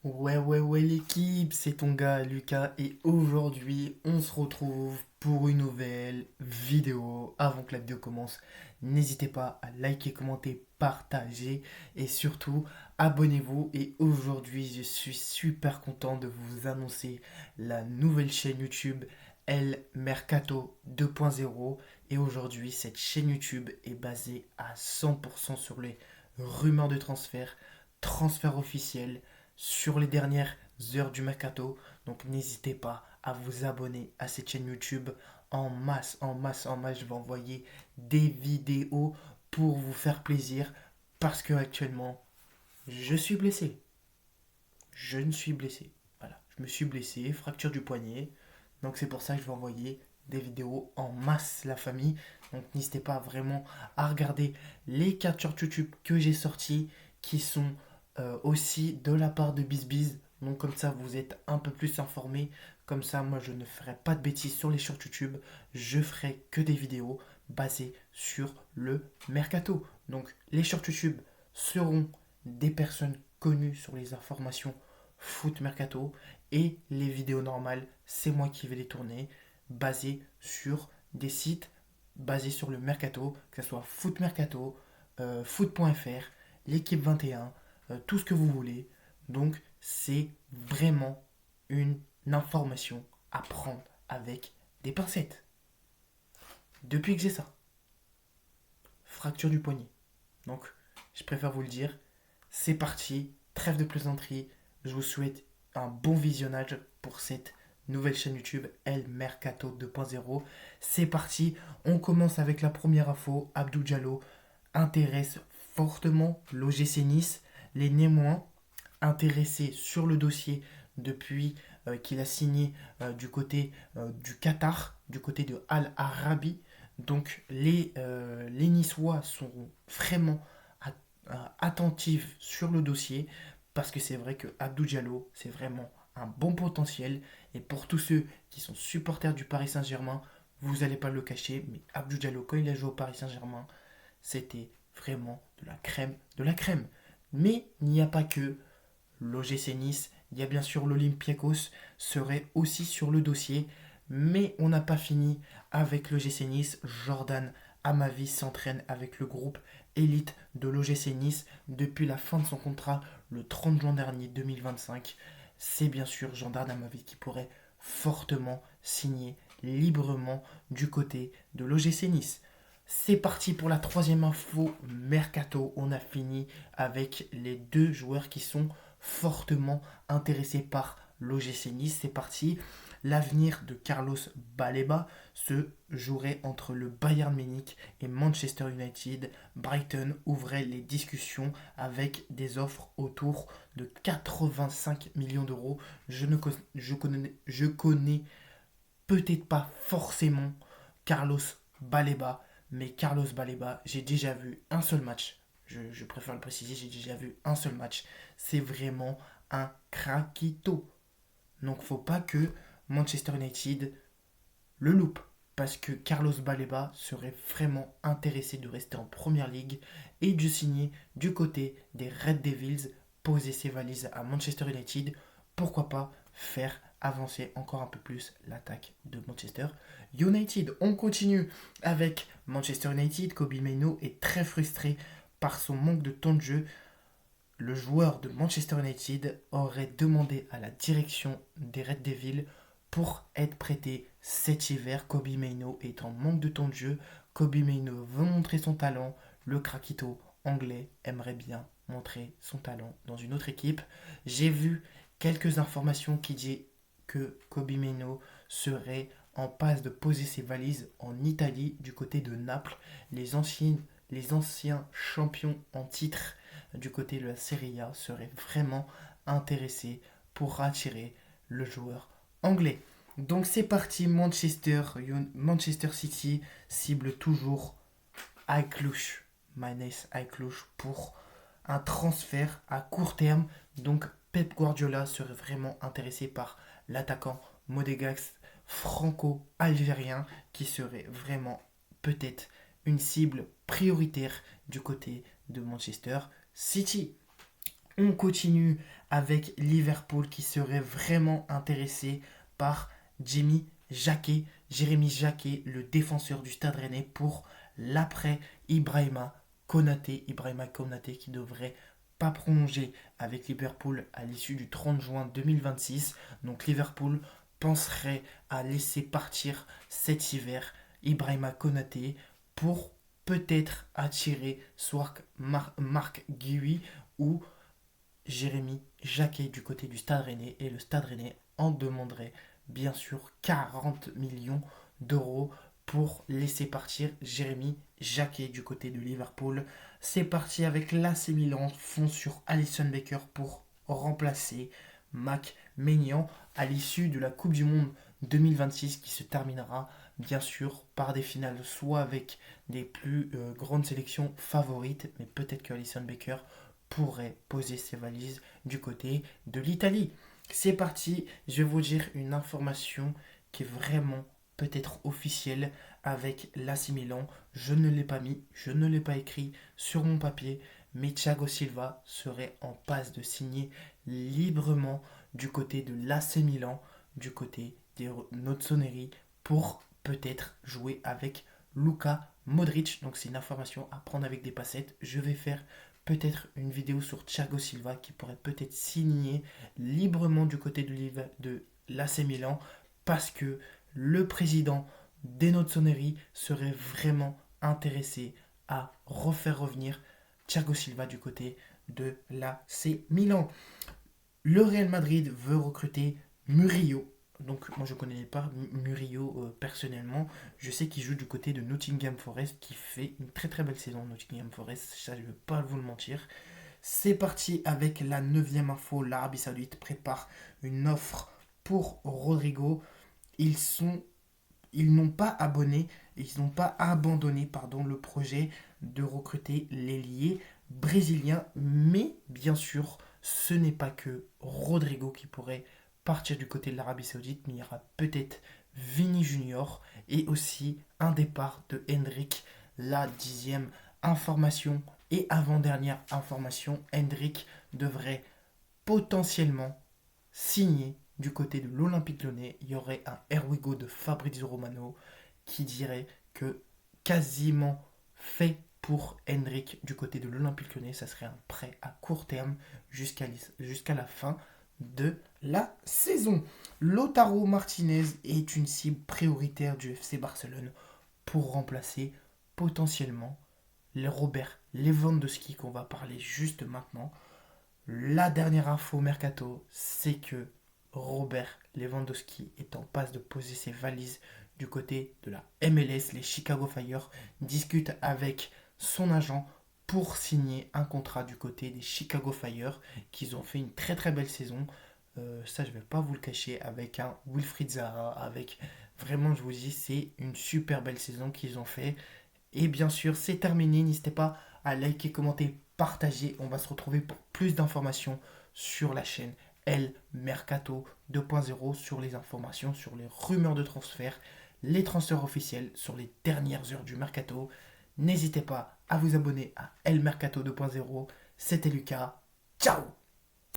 Ouais, l'équipe, c'est ton gars Lucas et aujourd'hui on se retrouve pour une nouvelle vidéo. Avant que la vidéo commence, n'hésitez pas à liker, commenter, partager et surtout abonnez-vous. Et aujourd'hui je suis super content de vous annoncer la nouvelle chaîne YouTube El Mercato 2.0. Et aujourd'hui cette chaîne YouTube est basée à 100% sur les rumeurs de transfert officiel sur les dernières heures du mercato. Donc n'hésitez pas à vous abonner à cette chaîne YouTube en masse, en masse, en masse. Je vais envoyer des vidéos pour vous faire plaisir parce que actuellement je suis blessé. Je ne suis blessé. Voilà, je me suis blessé, fracture du poignet. Donc c'est pour ça que je vais envoyer des vidéos en masse, la famille. Donc n'hésitez pas vraiment à regarder les captures YouTube que j'ai sorties qui sont aussi de la part de BizBiz. Donc comme ça vous êtes un peu plus informés. Comme ça moi je ne ferai pas de bêtises sur les shorts YouTube. Je ferai que des vidéos basées sur le mercato. Donc les shorts YouTube seront des personnes connues sur les informations foot mercato et les vidéos normales, c'est moi qui vais les tourner basées sur des sites basés sur le mercato, que ce soit foot mercato, foot.fr, l'équipe 21, tout ce que vous voulez. Donc c'est vraiment une information à prendre avec des pincettes. Depuis que j'ai ça, fracture du poignet. Donc je préfère vous le dire, c'est parti, trêve de plaisanterie, je vous souhaite un bon visionnage pour cette nouvelle chaîne YouTube El Mercato 2.0. C'est parti, on commence avec la première info. Abdou Diallo intéresse fortement l'OGC Nice. Les Némoins intéressés sur le dossier depuis qu'il a signé du côté du Qatar, du côté de Al Arabi. Donc les Niçois sont vraiment attentifs sur le dossier parce que c'est vrai que Abdou Diallo, c'est vraiment un bon potentiel. Et pour tous ceux qui sont supporters du Paris Saint-Germain, vous n'allez pas le cacher, mais Abdou Diallo, quand il a joué au Paris Saint-Germain, c'était vraiment de la crème de la crème. Mais il n'y a pas que l'OGC Nice, il y a bien sûr l'Olympiakos serait aussi sur le dossier, mais on n'a pas fini avec l'OGC Nice. Jordan Amavi s'entraîne avec le groupe élite de l'OGC Nice depuis la fin de son contrat le 30 juin dernier 2025. C'est bien sûr Jordan Amavi qui pourrait fortement signer librement du côté de l'OGC Nice. C'est parti pour la troisième info mercato. On a fini avec les deux joueurs qui sont fortement intéressés par l'OGC Nice. C'est parti. L'avenir de Carlos Baleba se jouerait entre le Bayern Munich et Manchester United. Brighton ouvrait les discussions avec des offres autour de 85 millions d'euros. Je connais peut-être pas forcément Carlos Baleba, mais Carlos Baleba, j'ai déjà vu un seul match. Je préfère le préciser, j'ai déjà vu un seul match. C'est vraiment un craquito. Donc faut pas que Manchester United le loupe. Parce que Carlos Baleba serait vraiment intéressé de rester en première ligue et de signer du côté des Red Devils, poser ses valises à Manchester United. Pourquoi pas faire avancer encore un peu plus l'attaque de Manchester United. On continue avec Manchester United. Kobe Mainoo est très frustré par son manque de temps de jeu. Le joueur de Manchester United aurait demandé à la direction des Red Devils pour être prêté cet hiver. Kobe Mainoo est en manque de temps de jeu. Kobe Mainoo veut montrer son talent. Le craquito anglais aimerait bien montrer son talent dans une autre équipe. J'ai vu quelques informations qui disent que Kobe Mainoo serait en passe de poser ses valises en Italie du côté de Naples. Les anciens champions en titre du côté de la Serie A seraient vraiment intéressés pour attirer le joueur anglais. Donc c'est parti, Manchester City cible toujours Ayklouch, Manes Ayklouch pour un transfert à court terme. Donc Pep Guardiola serait vraiment intéressé par l'attaquant monégasque franco-algérien qui serait vraiment peut-être une cible prioritaire du côté de Manchester City. On continue avec Liverpool qui serait vraiment intéressé par Jérémy Jacquet, le défenseur du Stade Rennais, pour l'après Ibrahima Konaté qui devrait pas prolonger avec Liverpool à l'issue du 30 juin 2026. Donc Liverpool penserait à laisser partir cet hiver Ibrahima Konaté pour peut-être attirer soit Marc Guihi ou Jérémy Jacquet du côté du Stade Rennais. Et le Stade Rennais en demanderait bien sûr 40 millions d'euros pour laisser partir Jérémy Jacquet du côté de Liverpool. C'est parti avec l'AC Milan, fond sur Alisson Becker pour remplacer Mac Maignan à l'issue de la Coupe du Monde 2026 qui se terminera bien sûr par des finales soit avec des plus grandes sélections favorites, mais peut-être que Alisson Becker pourrait poser ses valises du côté de l'Italie. C'est parti, je vais vous dire une information qui est vraiment peut-être officielle avec l'AC Milan. Je ne l'ai pas mis, je ne l'ai pas écrit sur mon papier, mais Thiago Silva serait en passe de signer librement du côté de l'AC Milan, du côté des Rossoneri, pour peut-être jouer avec Luka Modric. Donc c'est une information à prendre avec des passettes. Je vais faire peut-être une vidéo sur Thiago Silva qui pourrait peut-être signer librement du côté de l'AC Milan parce que le président des Rossoneri serait vraiment intéressé à refaire revenir Thiago Silva du côté de l'AC Milan. Le Real Madrid veut recruter Murillo. Donc moi je ne connais pas Murillo personnellement. Je sais qu'il joue du côté de Nottingham Forest qui fait une très très belle saison. Nottingham Forest, ça je ne veux pas vous le mentir. C'est parti avec la 9e info. L'Arabie Saoudite prépare une offre pour Rodrigo. Ils n'ont pas abandonné le projet de recruter l'ailier brésilien, mais bien sûr ce n'est pas que Rodrigo qui pourrait partir du côté de l'Arabie Saoudite, mais il y aura peut-être Vini Junior et aussi un départ de Hendrick. La 10e information et avant-dernière information, Hendrick devrait potentiellement signer du côté de l'Olympique Lyonnais. Il y aurait un Erwigo de Fabrizio Romano qui dirait que quasiment fait pour Hendrick du côté de l'Olympique Lyonnais. Ça serait un prêt à court terme jusqu'à la fin de la saison. Lautaro Martinez est une cible prioritaire du FC Barcelone pour remplacer potentiellement les Robert Lewandowski qu'on va parler juste maintenant. La dernière info mercato, c'est que Robert Lewandowski est en passe de poser ses valises du côté de la MLS. Les Chicago Fire discutent avec son agent pour signer un contrat du côté des Chicago Fire, qu'ils ont fait une très très belle saison. Ça, je ne vais pas vous le cacher, avec un Wilfried Zaha, avec vraiment, je vous dis, c'est une super belle saison qu'ils ont fait. Et bien sûr, c'est terminé. N'hésitez pas à liker, commenter, partager. On va se retrouver pour plus d'informations sur la chaîne El Mercato 2.0, sur les informations, sur les rumeurs de transfert, les transferts officiels, sur les dernières heures du Mercato. N'hésitez pas à vous abonner à El Mercato 2.0. C'était Lucas. Ciao!